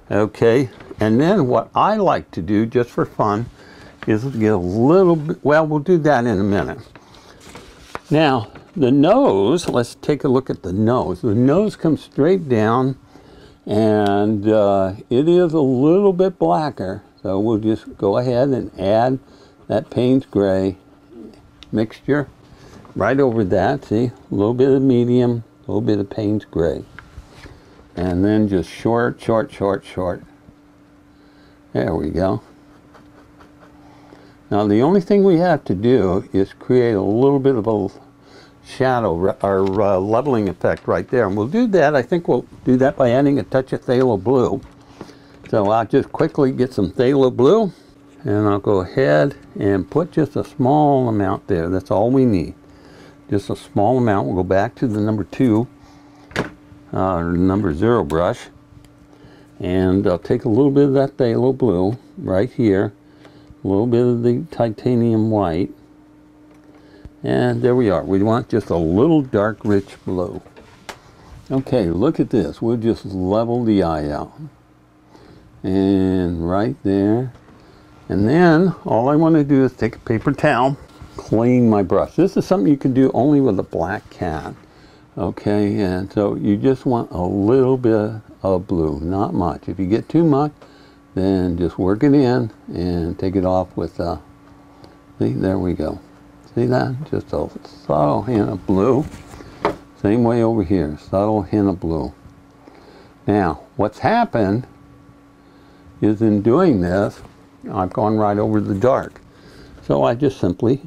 Okay, and then what I like to do just for fun is get a little bit, well, we'll do that in a minute. Now, the nose, let's take a look at the nose. The nose comes straight down, and it is a little bit blacker. So we'll just go ahead and add that Payne's Gray mixture right over that. See, a little bit of medium, a little bit of Payne's Gray. And then just short, short, short, short. There we go. Now the only thing we have to do is create a little bit of a shadow or leveling effect right there. And we'll do that, I think we'll do that by adding a touch of phthalo blue. So I'll just quickly get some phthalo blue, and I'll go ahead and put just a small amount there. That's all we need. Just a small amount. We'll go back to the number 2. Number 0 brush, and I'll take a little bit of that phthalo blue right here, a little bit of the titanium white, and there we are. We want just a little dark rich blue. Okay, look at this. We'll just level the eye out, and right there, and then all I want to do is take a paper towel, clean my brush. This is something you can do only with a black cat. Okay, and so you just want a little bit of blue, not much. If you get too much, then just work it in and take it off with, see, there we go. See that? Just a subtle hint of blue. Same way over here, subtle hint of blue. Now, what's happened is in doing this, I've gone right over the dark. So I just simply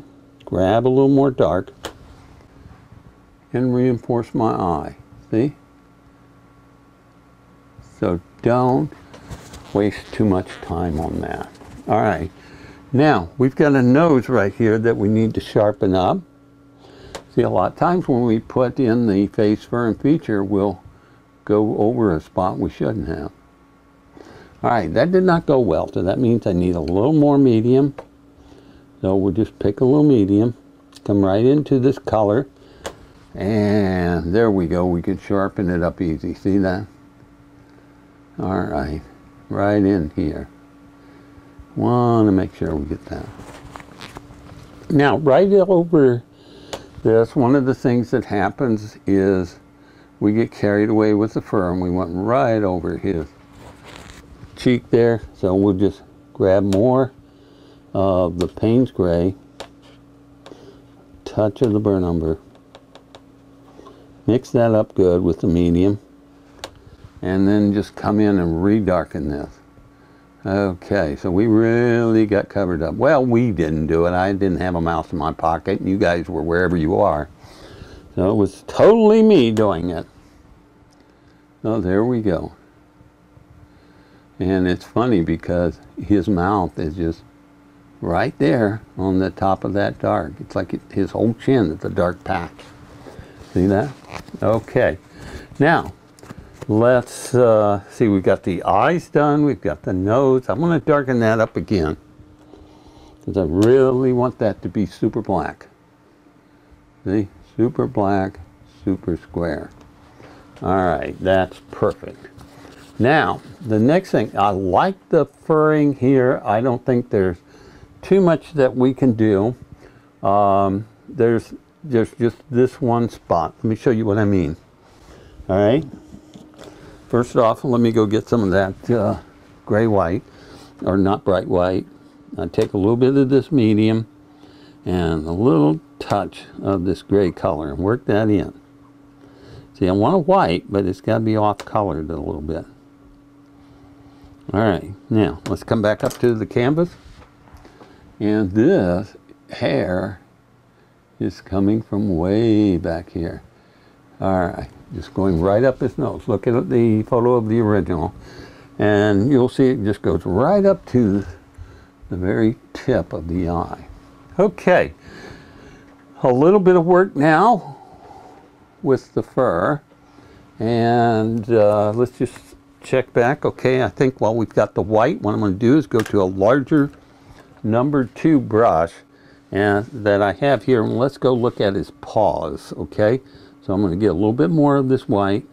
grab a little more dark and reinforce my eye. See? So don't waste too much time on that. All right. Now, we've got a nose right here that we need to sharpen up. See, a lot of times when we put in the face fur and feature, we'll go over a spot we shouldn't have. All right, that did not go well, so that means I need a little more medium. So we'll just pick a little medium, come right into this color, and there we go. We can sharpen it up easy. See that? All right, right in here. Want to make sure we get that. Now, right over this, one of the things that happens is we get carried away with the fur, and we went right over his cheek there. So we'll just grab more of the Payne's Gray, touch of the burnt umber, mix that up good with the medium, and then just come in and redarken this. Okay, so we really got covered up. Well, we didn't do it. I didn't have a mouse in my pocket, and you guys were wherever you are. So it was totally me doing it. Oh, there we go. And it's funny because his mouth is just right there on the top of that dark. It's like his whole chin is a dark patch. See that? Okay. Now, let's see, we've got the eyes done, we've got the nose. I'm going to darken that up again because I really want that to be super black. See? Super black, super square. All right, that's perfect. Now, the next thing, I like the furring here. I don't think there's too much that we can do. There's just this one spot. Let me show you what I mean. All right. First off, let me go get some of that gray white, or not bright white. I take a little bit of this medium and a little touch of this gray color and work that in. See, I want a white, but it's got to be off colored a little bit. All right, now let's come back up to the canvas. And this hair is coming from way back here. All right, just going right up his nose. Look at the photo of the original, and you'll see it just goes right up to the very tip of the eye. Okay, a little bit of work now with the fur, and let's just check back. Okay, I think while we've got the white, what I'm going to do is go to a larger number 2 brush and that I have here, and let's go look at his paws. Okay, so I'm going to get a little bit more of this white,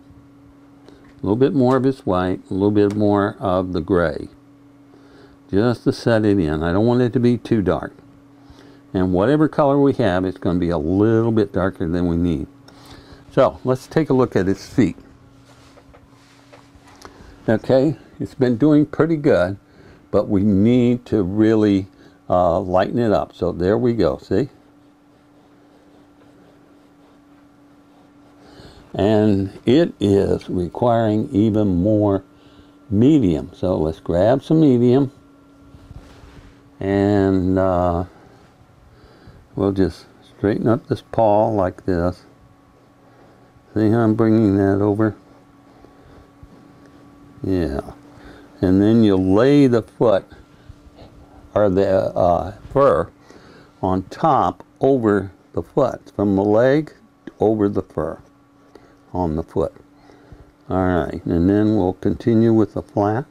A little bit more of his white, a little bit more of the gray. Just to set it in. I don't want it to be too dark. And whatever color we have, it's going to be a little bit darker than we need. So let's take a look at his feet. Okay, it's been doing pretty good, but we need to really lighten it up. So there we go, see? And it is requiring even more medium. So let's grab some medium, and we'll just straighten up this paw like this. See how I'm bringing that over? Yeah. And then you'll lay the foot, or the fur, on top over the foot. From the leg over the fur on the foot. Alright, and then we'll continue with the flat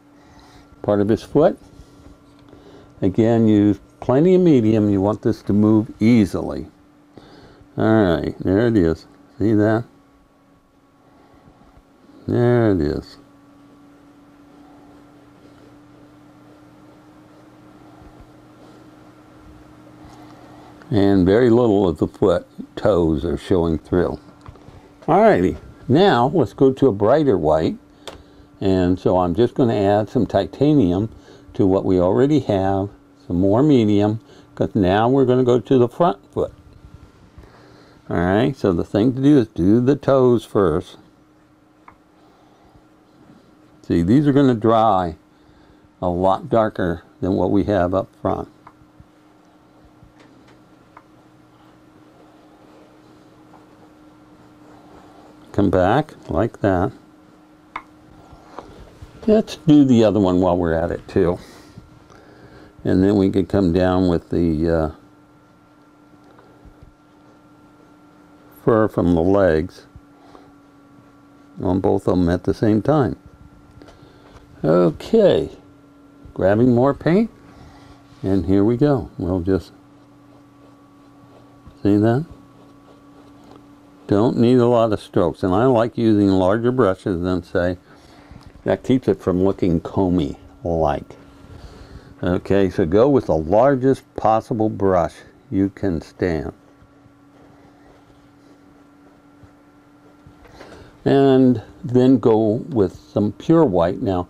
part of his foot. Again, use plenty of medium. You want this to move easily. Alright, there it is. See that? There it is. And very little of the foot toes are showing through. Alrighty, now let's go to a brighter white. And so I'm just going to add some titanium to what we already have, some more medium, because now we're going to go to the front foot. Alright, so the thing to do is do the toes first. See, these are going to dry a lot darker than what we have up front. Come back like that. Let's do the other one while we're at it too. And then we can come down with the fur from the legs on both of them at the same time. Okay, grabbing more paint, and here we go. We'll just, see that? Don't need a lot of strokes, and I like using larger brushes than, say, that keeps it from looking comey like. Okay, so go with the largest possible brush you can stand. And then go with some pure white. Now,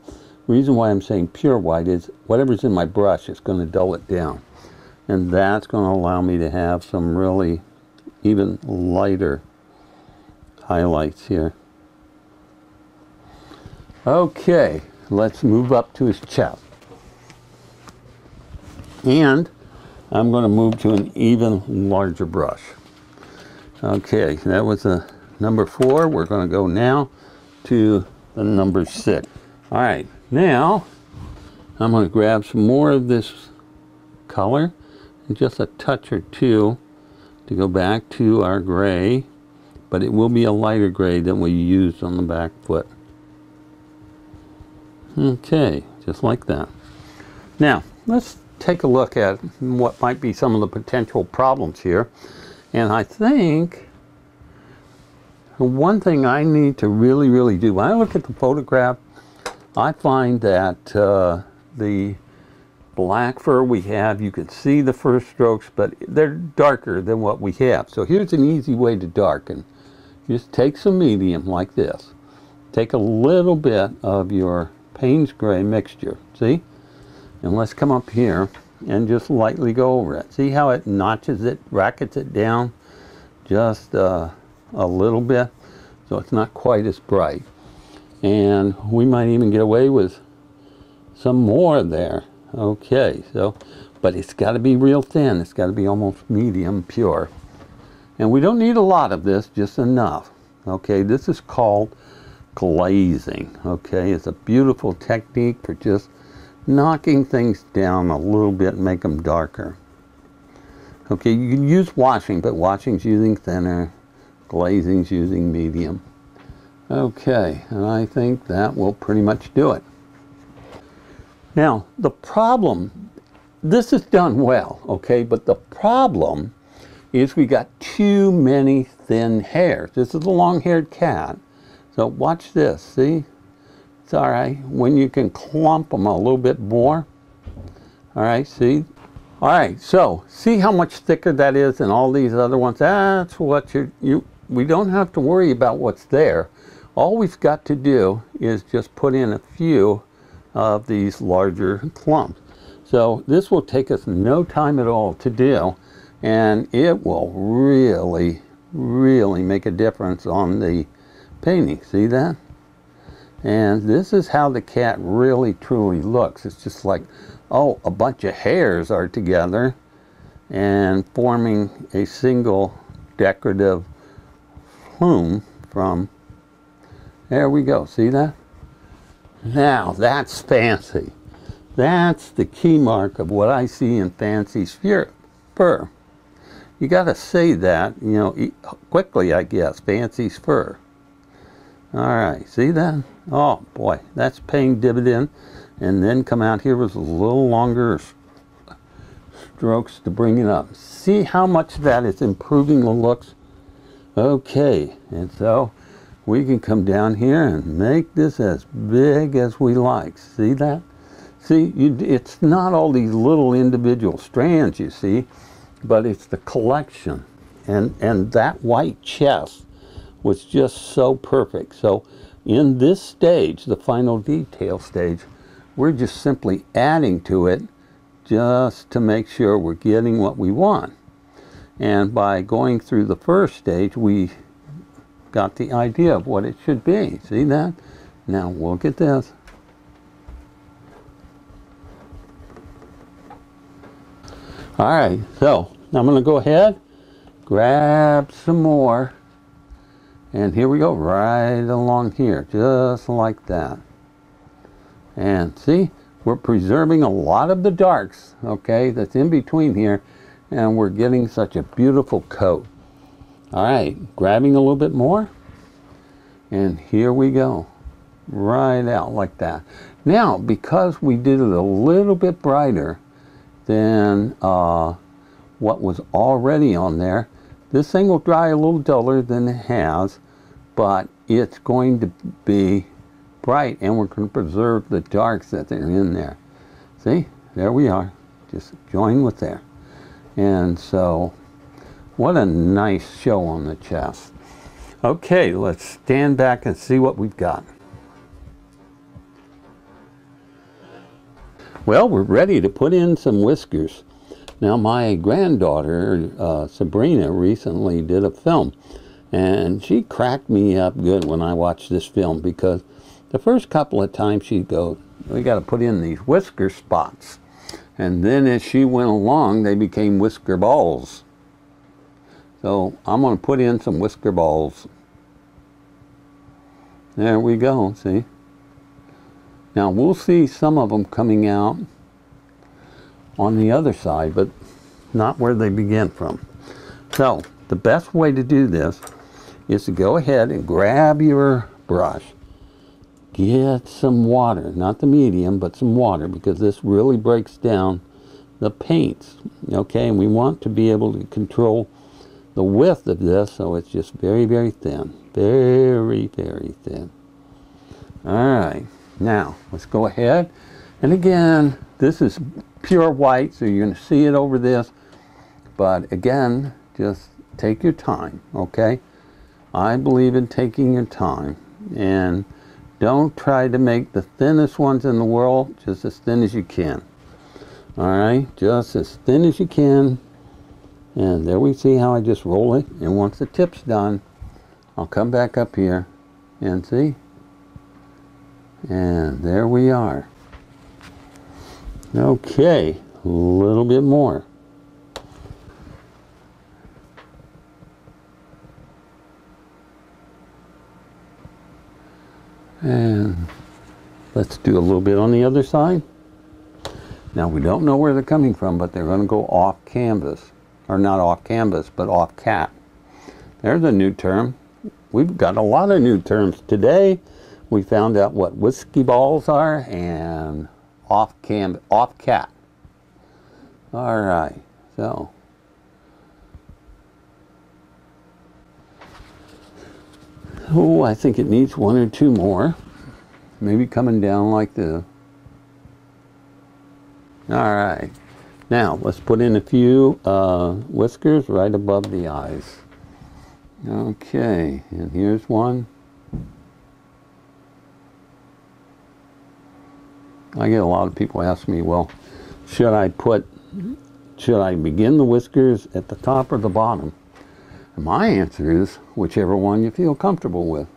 the reason why I'm saying pure white is whatever's in my brush is going to dull it down. And that's going to allow me to have some really even lighter highlights here. Okay, let's move up to his chest. And I'm going to move to an even larger brush. Okay, that was a number 4. We're going to go now to the number 6. All right, now I'm going to grab some more of this color and just a touch or two to go back to our gray, but it will be a lighter gray than we used on the back foot. Okay, just like that. Now, let's take a look at what might be some of the potential problems here. And I think one thing I need to really do, when I look at the photograph, I find that the black fur we have, you can see the first strokes, but they're darker than what we have. So here's an easy way to darken. Just take some medium like this. Take a little bit of your Payne's gray mixture, see? And let's come up here and just lightly go over it. See how it notches it, brackets it down just a little bit, so it's not quite as bright. And we might even get away with some more there. Okay, so, but it's got to be real thin. It's got to be almost medium pure. And we don't need a lot of this, just enough. Okay, this is called glazing. Okay, it's a beautiful technique for just knocking things down a little bit and make them darker. Okay, you can use washing, but washing's using thinner, glazing's using medium. Okay, and I think that will pretty much do it. Now, the problem, this is done well, okay, but the problem is we got too many thin hairs. This is a long-haired cat. So watch this, see? It's all right. When you can clump them a little bit more. All right, see? All right, so see how much thicker that is than all these other ones? That's what we don't have to worry about what's there. All we've got to do is just put in a few of these larger clumps. So this will take us no time at all to do, and it will really, really make a difference on the painting. See that? And this is how the cat really truly looks. It's just like, oh, a bunch of hairs are together and forming a single decorative plume from, there we go, see that? Now that's fancy. That's the key mark of what I see in fancy fur. You got to say that, you know, quickly, I guess, fancy's fur. All right, see that? Oh boy, that's paying dividend. And then come out here with a little longer strokes to bring it up. See how much that is improving the looks? Okay, and so we can come down here and make this as big as we like. See that? See, it's not all these little individual strands, you see, but it's the collection. And that white chest was just so perfect. So in this stage, the final detail stage, we're just simply adding to it just to make sure we're getting what we want. And by going through the first stage, we got the idea of what it should be. See that? Now look at this. All right, so I'm going to go ahead, grab some more, and here we go, right along here, just like that. And see, we're preserving a lot of the darks, okay, that's in between here, and we're getting such a beautiful coat. All right, grabbing a little bit more, and here we go, right out like that. Now, because we did it a little bit brighter than what was already on there, this thing will dry a little duller than it has, but it's going to be bright, and we're going to preserve the darks that are in there. See, there we are, just join with there. And so, what a nice show on the chest. Okay, let's stand back and see what we've got. Well, we're ready to put in some whiskers. Now, my granddaughter, Sabrina, recently did a film, and she cracked me up good when I watched this film, because the first couple of times she'd go, we got to put in these whisker spots. And then as she went along, they became whisker balls. So I'm going to put in some whisker balls. There we go, see? Now we'll see some of them coming out on the other side, but not where they begin from. So the best way to do this is to go ahead and grab your brush, get some water, not the medium, but some water, because this really breaks down the paints, okay? And we want to be able to control the width of this, so it's just very, very thin. Very, very thin. All right, now let's go ahead. And again, this is pure white, so you're going to see it over this. But again, just take your time, okay? I believe in taking your time. And don't try to make the thinnest ones in the world, just as thin as you can. All right, just as thin as you can. And there we see how I just roll it. And once the tip's done, I'll come back up here and see. And there we are. Okay, a little bit more. And let's do a little bit on the other side. Now we don't know where they're coming from, but they're going to go off canvas. Or not off canvas, but off cat. There's a new term. We've got a lot of new terms today. We found out what whiskey balls are and off cat. All right, so. Oh, I think it needs one or two more. maybe coming down like this. All right, now let's put in a few whiskers right above the eyes. Okay, and here's one. I get a lot of people ask me, well, should I begin the whiskers at the top or the bottom? And my answer is whichever one you feel comfortable with.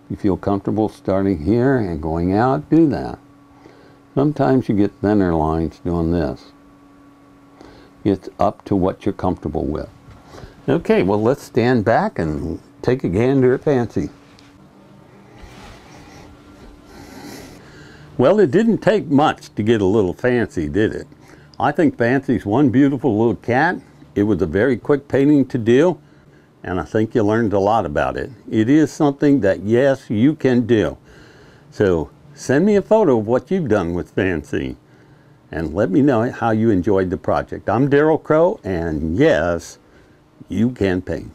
If you feel comfortable starting here and going out, do that. Sometimes you get thinner lines doing this. It's up to what you're comfortable with. Okay, well, let's stand back and take a gander at Fancy. Well, it didn't take much to get a little fancy, did it? I think Fancy's one beautiful little cat. It was a very quick painting to do, and I think you learned a lot about it. It is something that, yes, you can do. So send me a photo of what you've done with Fancy, and let me know how you enjoyed the project. I'm Darryl Crow, and yes, you can paint.